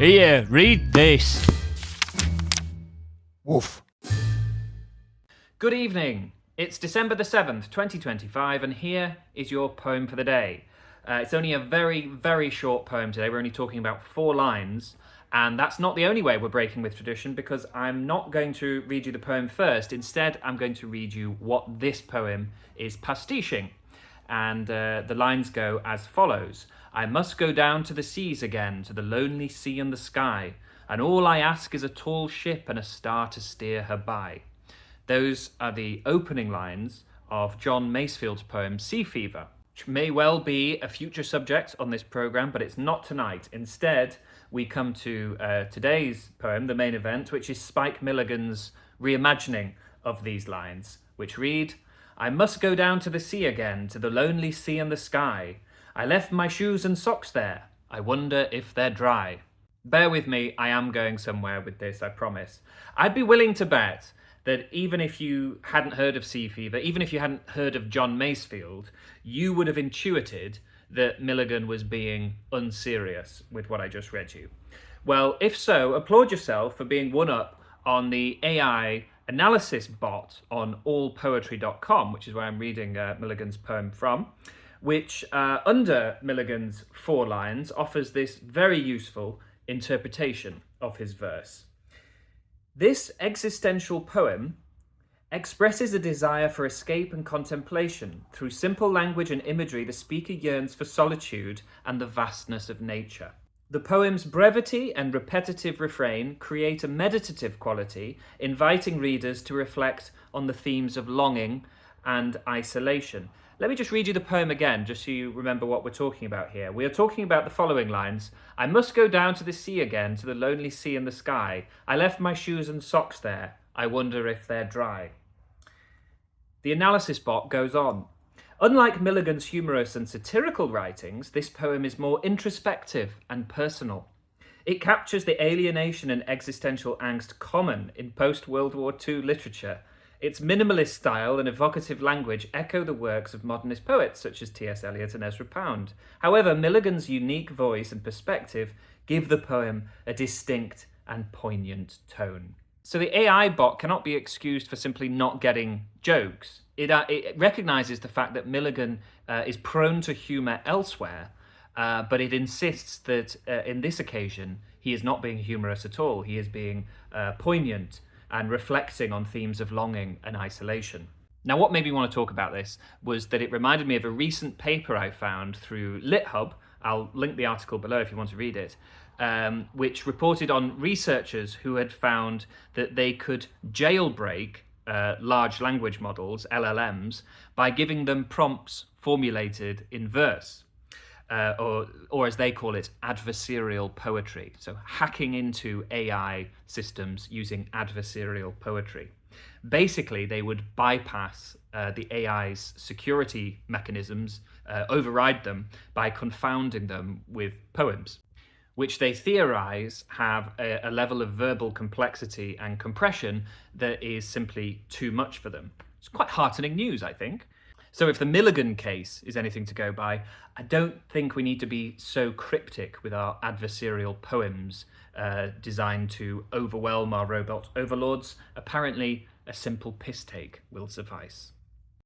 Here, read this. Woof. Good evening. It's December the 7th, 2025, and here is your poem for the day. It's only a very, very short poem today. We're only talking about 4 lines, and that's not the only way we're breaking with tradition, because I'm not going to read you the poem first. Instead, I'm going to read you what this poem is pastiching. And the lines go as follows. I must go down to the seas again, to the lonely sea and the sky, and all I ask is a tall ship and a star to steer her by. Those are the opening lines of John Masefield's poem Sea Fever, which may well be a future subject on this programme, but it's not tonight. Instead, we come to today's poem, the main event, which is Spike Milligan's reimagining of these lines, which read, I must go down to the sea again, to the lonely sea and the sky. I left my shoes and socks there. I wonder if they're dry. Bear with me, I am going somewhere with this, I promise. I'd be willing to bet that even if you hadn't heard of Sea Fever, even if you hadn't heard of John Masefield, you would have intuited that Milligan was being unserious with what I just read you. Well, if so, applaud yourself for being one up on the AI analysis bot on allpoetry.com, which is where I'm reading Milligan's poem from, which under Milligan's 4 lines offers this very useful interpretation of his verse. This existential poem expresses a desire for escape and contemplation. Through simple language and imagery, the speaker yearns for solitude and the vastness of nature. The poem's brevity and repetitive refrain create a meditative quality, inviting readers to reflect on the themes of longing and isolation. Let me just read you the poem again, just so you remember what we're talking about here. We are talking about the following lines. I must go down to the sea again, to the lonely sea and the sky. I left my shoes and socks there. I wonder if they're dry. The analysis bot goes on. Unlike Milligan's humorous and satirical writings, this poem is more introspective and personal. It captures the alienation and existential angst common in post-World War II literature. Its minimalist style and evocative language echo the works of modernist poets such as T.S. Eliot and Ezra Pound. However, Milligan's unique voice and perspective give the poem a distinct and poignant tone. So the AI bot cannot be excused for simply not getting jokes. It recognises the fact that Milligan is prone to humour elsewhere, but it insists that in this occasion he is not being humorous at all. He is being poignant and reflecting on themes of longing and isolation. Now, what made me want to talk about this was that it reminded me of a recent paper I found through LitHub. I'll link the article below if you want to read it, which reported on researchers who had found that they could jailbreak large language models, LLMs, by giving them prompts formulated in verse. Or as they call it, adversarial poetry. So hacking into AI systems using adversarial poetry. Basically, they would bypass the AI's security mechanisms, override them by confounding them with poems, which they theorize have a level of verbal complexity and compression that is simply too much for them. It's quite heartening news, I think. So if the Milligan case is anything to go by, I don't think we need to be so cryptic with our adversarial poems designed to overwhelm our robot overlords. Apparently, a simple piss take will suffice.